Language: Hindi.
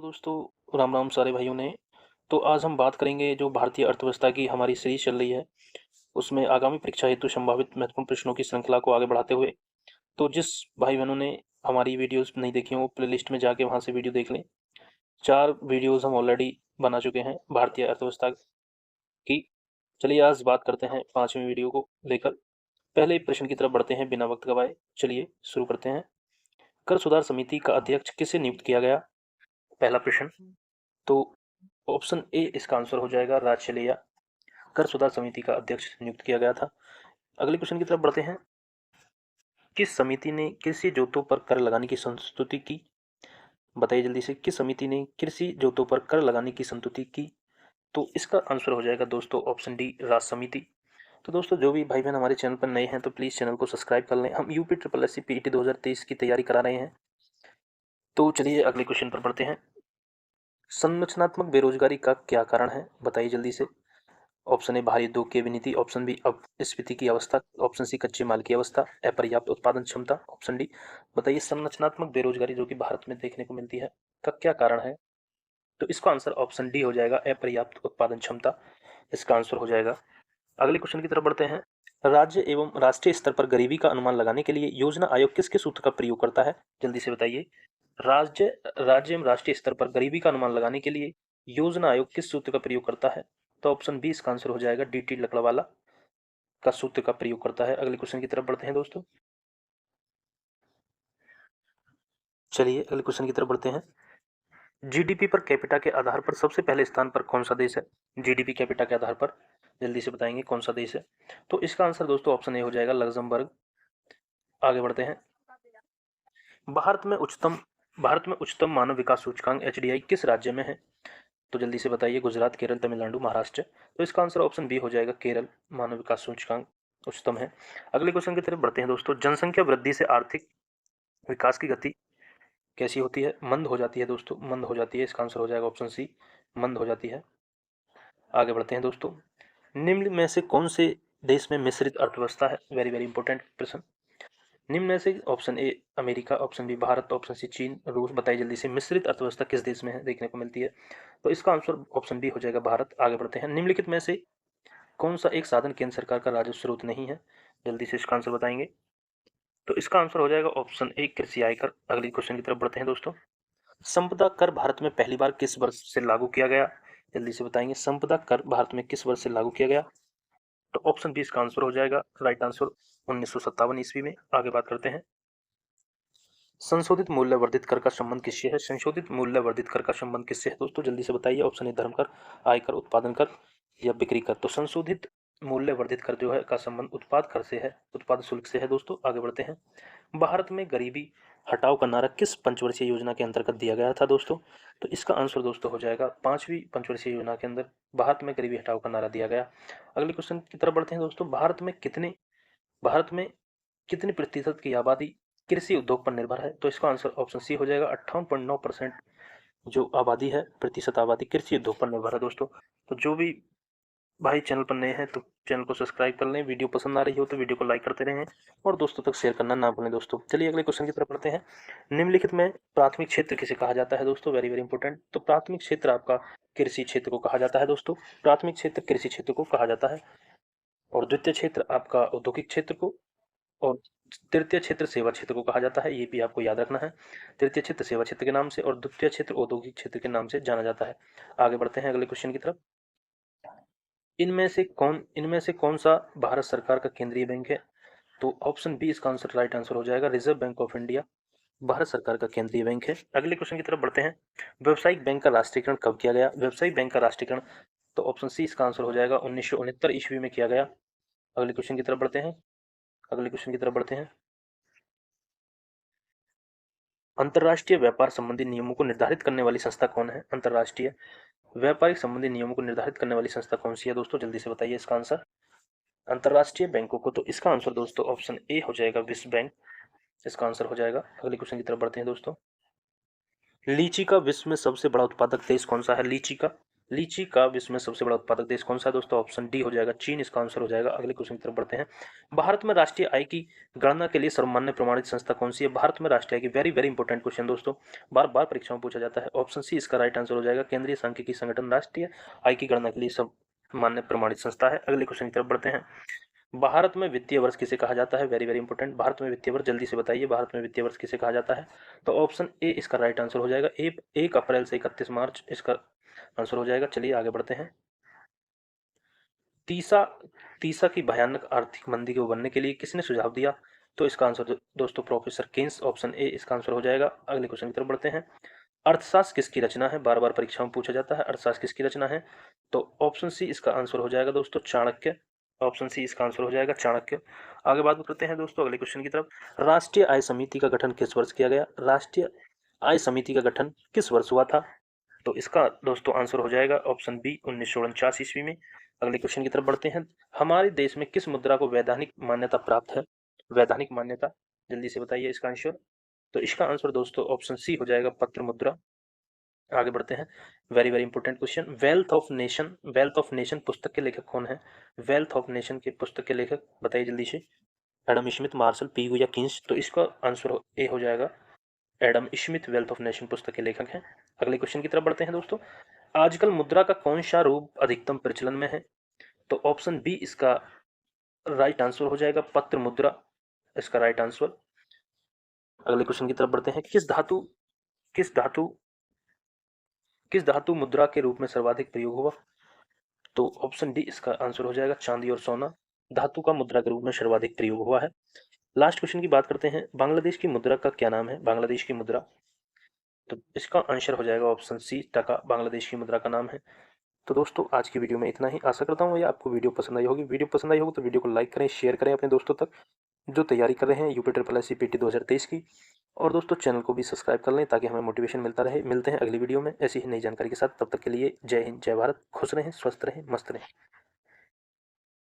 दोस्तों, राम राम सारे भाइयों ने। तो आज हम बात करेंगे जो भारतीय अर्थव्यवस्था की हमारी सीरीज चल रही है, उसमें आगामी परीक्षा हेतु संभावित महत्वपूर्ण प्रश्नों की श्रृंखला को आगे बढ़ाते हुए, तो जिस भाई बहनों ने हमारी वीडियोस नहीं देखी हो वो प्लेलिस्ट में जाके वहाँ से वीडियो देख लें। 4 वीडियोस हम ऑलरेडी बना चुके हैं भारतीय अर्थव्यवस्था की। चलिए आज बात करते हैं 5वीं वीडियो को लेकर। पहले प्रश्न की तरफ बढ़ते हैं बिना वक्त गवाए। चलिए शुरू करते हैं। कर सुधार समिति का अध्यक्ष किसे नियुक्त किया गया? पहला प्रश्न। तो ऑप्शन ए इसका आंसर हो जाएगा राजशैलिया। कर सुधार समिति का अध्यक्ष नियुक्त किया गया था। अगले क्वेश्चन की तरफ बढ़ते हैं। किस समिति ने कृषि जोतों पर कर लगाने की संस्तुति की? बताइए जल्दी से, किस समिति ने कृषि जोतों पर कर लगाने की संस्तुति की? तो इसका आंसर हो जाएगा दोस्तों ऑप्शन डी राज समिति। तो दोस्तों जो भी भाई बहन हमारे चैनल पर नए हैं तो प्लीज़ चैनल को सब्सक्राइब कर लें। हम UP triple S C PET 2023 की तैयारी करा रहे हैं। तो चलिए अगले क्वेश्चन पर बढ़ते हैं। संरचनात्मक बेरोजगारी का क्या कारण है? बताइए जल्दी से। ऑप्शन ए भारी उद्योग की विनीति, ऑप्शन बी अपस्फीति की अवस्था, ऑप्शन सी कच्चे माल की अवस्था, अपर्याप्त उत्पादन क्षमता, ऑप्शन डी। बताइए संरचनात्मक बेरोजगारी जो कि भारत में देखने को मिलती है का क्या कारण है? तो इसका आंसर ऑप्शन डी हो जाएगा अपर्याप्त उत्पादन क्षमता, इसका आंसर हो जाएगा। अगले क्वेश्चन की तरफ बढ़ते हैं। राज्य एवं राष्ट्रीय स्तर पर गरीबी का अनुमान लगाने के लिए योजना आयोग किसके सूत्र का प्रयोग करता है? जल्दी से बताइए। राज्य राज्य एवं राष्ट्रीय स्तर पर गरीबी का अनुमान लगाने के लिए योजना आयोग किस सूत्र का प्रयोग करता है? तो ऑप्शन बी इसका आंसर हो जाएगा डीटी लकड़वाला का सूत्र का प्रयोग करता है। अगले क्वेश्चन की तरफ बढ़ते हैं दोस्तों। चलिए अगले क्वेश्चन की तरफ बढ़ते हैं। जीडीपी पर कैपिटा के आधार पर सबसे पहले स्थान पर कौन सा देश है? जीडीपी कैपिटा के आधार पर जल्दी से बताएंगे कौन सा देश है? तो इसका आंसर दोस्तों ऑप्शन ए हो जाएगा लग्जमबर्ग। आगे बढ़ते हैं। भारत में उच्चतम मानव विकास सूचकांक एचडीआई किस राज्य में है? तो जल्दी से बताइए। गुजरात, केरल, तमिलनाडु, महाराष्ट्र। तो इसका आंसर ऑप्शन बी हो जाएगा केरल। मानव विकास सूचकांक उच्चतम है। अगले क्वेश्चन की तरफ बढ़ते हैं दोस्तों। जनसंख्या वृद्धि से आर्थिक विकास की गति कैसी होती है? मंद हो जाती है दोस्तों, मंद हो जाती है। इसका आंसर हो जाएगा ऑप्शन सी, मंद हो जाती है। आगे बढ़ते हैं दोस्तों। निम्न में से कौन से देश में मिश्रित अर्थव्यवस्था है? वेरी वेरी इंपॉर्टेंट प्रश्न। निम्न में से option A America, option B Bharat, option C चीन, रूस। बताइए जल्दी से मिश्रित अर्थव्यवस्था किस देश में है देखने को मिलती है? तो इसका आंसर ऑप्शन डी हो जाएगा भारत। आगे बढ़ते हैं। निम्नलिखित में से कौन सा एक साधन केंद्र सरकार का राजस्व स्रोत नहीं है? जल्दी से इसका आंसर बताएंगे। तो इसका आंसर हो जाएगा ऑप्शन ए कृषि आयकर। अगले क्वेश्चन की तरफ बढ़ते हैं दोस्तों। संपदा कर भारत में पहली बार किस वर्ष से लागू किया गया? जल्दी से बताएंगे। संपदा कर भारत में किस वर्ष से लागू किया गया? तो ऑप्शन बी इसका आंसर हो जाएगा राइट आंसर 1957 ईस्वी में। आगे बात करते हैं। संशोधित मूल्य वर्धित कर का संबंध किससे है? संशोधित मूल्य वर्धित कर का संबंध किससे है दोस्तों? जल्दी से बताइए। ऑप्शन ए धर्म कर, आयकर, उत्पादन कर या बिक्री कर। तो संशोधित मूल्य वर्धित कर जो है का संबंध उत्पाद कर से है, उत्पाद शुल्क से है दोस्तों। आगे बढ़ते हैं। भारत में गरीबी हटाओ का नारा किस पंचवर्षीय योजना के अंतर्गत दिया गया था दोस्तों? तो इसका आंसर दोस्तों हो जाएगा 5वीं पंचवर्षीय योजना के अंदर भारत में गरीबी हटाओ का नारा दिया गया। अगले क्वेश्चन की तरफ बढ़ते हैं दोस्तों। भारत में कितने प्रतिशत की आबादी कृषि उद्योग पर निर्भर है? तो इसका आंसर ऑप्शन सी हो जाएगा 58.9% जो आबादी है, प्रतिशत आबादी कृषि उद्योग पर निर्भर है दोस्तों। तो जो भी भाई चैनल पर नए हैं तो चैनल को सब्सक्राइब कर लें। वीडियो पसंद आ रही हो तो वीडियो को लाइक करते रहें और दोस्तों तक शेयर करना ना भूलें दोस्तों। चलिए अगले क्वेश्चन की तरफ बढ़ते हैं। निम्नलिखित में प्राथमिक क्षेत्र किसे कहा जाता है दोस्तों? Very very important. तो प्राथमिक क्षेत्र आपका कृषि क्षेत्र को कहा जाता है दोस्तों। प्राथमिक क्षेत्र कृषि क्षेत्र को कहा जाता है और द्वितीय क्षेत्र आपका औद्योगिक क्षेत्र को और तृतीय क्षेत्र सेवा क्षेत्र को कहा जाता है। ये भी आपको याद रखना है। तृतीय क्षेत्र सेवा क्षेत्र के नाम से और द्वितीय क्षेत्र औद्योगिक क्षेत्र के नाम से जाना जाता है। आगे बढ़ते हैं अगले क्वेश्चन की तरफ। इनमें से कौन सा भारत सरकार का केंद्रीय बैंक है? तो ऑप्शन बी इसका आंसर राइट आंसर हो जाएगा reserve bank of India Bharat सरकार का केंद्रीय बैंक है। अगले क्वेश्चन की तरफ बढ़ते हैं। व्यावसायिक बैंक का राष्ट्रीयकरण कब किया गया? व्यावसायिक बैंक का राष्ट्रीयकरण तो ऑप्शन सी इसका आंसर हो जाएगा 1969 ईस्वी में किया गया। अगले क्वेश्चन की तरफ बढ़ते हैं। अगले क्वेश्चन की तरफ बढ़ते हैं। अंतर्राष्ट्रीय व्यापार संबंधी नियमों को निर्धारित करने वाली संस्था कौन है? अंतर्राष्ट्रीय व्यापारिक संबंधी नियमों को निर्धारित करने वाली संस्था कौन सी है दोस्तों? जल्दी से बताइए इसका आंसर। अंतर्राष्ट्रीय बैंकों को तो इसका आंसर दोस्तों ऑप्शन ए हो जाएगा विश्व बैंक, इसका आंसर हो जाएगा। अगले क्वेश्चन की तरफ बढ़ते हैं दोस्तों। लीची का विश्व में सबसे बड़ा उत्पादक देश कौन सा है? लीची का लीची का विश्व में सबसे बड़ा उत्पादक देश कौन सा है दोस्तों? ऑप्शन डी हो जाएगा चीन, इसका आंसर हो जाएगा। अगले क्वेश्चन की तरफ बढ़ते हैं। भारत में राष्ट्रीय आय की गणना के लिए सर्वमान्य प्रमाणित संस्था कौन सी है? भारत में राष्ट्रीय आय की वेरी वेरी इंपॉर्टेंट क्वेश्चन दोस्तों, बार बार परीक्षा में पूछा जाता है। ऑप्शन सी इसका राइट आंसर हो जाएगा। केंद्रीय सांख्यिकी संगठन राष्ट्रीय आय की गणना के लिए सब मान्य प्रमाणित संस्था है। अगले क्वेश्चन की तरफ बढ़ते हैं। भारत में वित्तीय वर्ष किसे कहा जाता है? वेरी वेरी इंपॉर्टेंट, भारत में वित्तीय वर्ष जल्दी से बताइए, भारत में वित्तीय वर्ष किसे कहा जाता है? तो ऑप्शन ए इसका राइट आंसर हो जाएगा। 1 अप्रैल से 31 मार्च इसका आंसर हो जाएगा। चलिए आगे बढ़ते हैं। तीसा तीसा की भयानक आर्थिक मंदी को उबरने के लिए किसने सुझाव दिया? तो इसका आंसर दोस्तों प्रोफेसर केन्स, ऑप्शन ए इसका आंसर हो जाएगा। अगले क्वेश्चन की तरफ बढ़ते हैं। अर्थशास्त्र किसकी रचना है? बार बार परीक्षा में पूछा जाता है, अर्थशास्त्र किसकी रचना है? तो ऑप्शन सी इसका आंसर हो जाएगा दोस्तों चाणक्य, ऑप्शन सी इसका आंसर हो जाएगा चाणक्य। आगे बात करते हैं दोस्तों अगले क्वेश्चन की तरफ। राष्ट्रीय आय समिति का गठन किस वर्ष किया गया? राष्ट्रीय आय समिति का गठन किस वर्ष हुआ था? तो इसका दोस्तों आंसर हो जाएगा ऑप्शन बी 1949 ईस्वी में। अगले क्वेश्चन की तरफ बढ़ते हैं। हमारे देश में किस मुद्रा को वैधानिक मान्यता प्राप्त है? वैधानिक मान्यता, जल्दी से बताइए इसका आंसर। तो इसका आंसर दोस्तों ऑप्शन सी हो जाएगा पत्र मुद्रा। आगे बढ़ते हैं। Very very important question. Wealth of nation पुस्तक के लेखक कौन है? वेल्थ ऑफ नेशन के पुस्तक के लेखक बताइए जल्दी से। एडम स्मिथ, मार्शल, पीयू या किन्स? तो इसका आंसर ए हो जाएगा Adam Smith wealth of nation पुस्तक के लेखक हैं। अगले क्वेश्चन की तरफ बढ़ते हैं दोस्तों। आजकल मुद्रा का कौन सा रूप अधिकतम प्रचलन में है? तो ऑप्शन बी इसका राइट आंसर हो जाएगा पत्र मुद्रा, इसका राइट आंसर। अगले क्वेश्चन की तरफ बढ़ते हैं। किस धातु किस धातु मुद्रा के रूप में सर्वाधिक प्रयोग हुआ? तो ऑप्शन डी इसका आंसर हो जाएगा चांदी और सोना धातु का मुद्रा के रूप में सर्वाधिक प्रयोग हुआ है। लास्ट क्वेश्चन की बात करते हैं। बांग्लादेश की मुद्रा का क्या नाम है? बांग्लादेश की मुद्रा, तो इसका आंसर हो जाएगा ऑप्शन सी टका, बांग्लादेश की मुद्रा का नाम है। तो दोस्तों आज की वीडियो में इतना ही। आशा करता हूँ ये आपको वीडियो पसंद आई होगी। वीडियो पसंद आई होगी तो वीडियो को लाइक करें, शेयर करें अपने दोस्तों तक जो तैयारी कर रहे हैं यूपी ट्रिपल एस CPT 2023 की। और दोस्तों चैनल को भी सब्सक्राइब कर लें ताकि हमें मोटिवेशन मिलता रहे। मिलते हैं अगली वीडियो में ऐसी ही नई जानकारी के साथ। तब तक के लिए जय हिंद, जय भारत। खुश रहें, स्वस्थ रहें, मस्त रहें।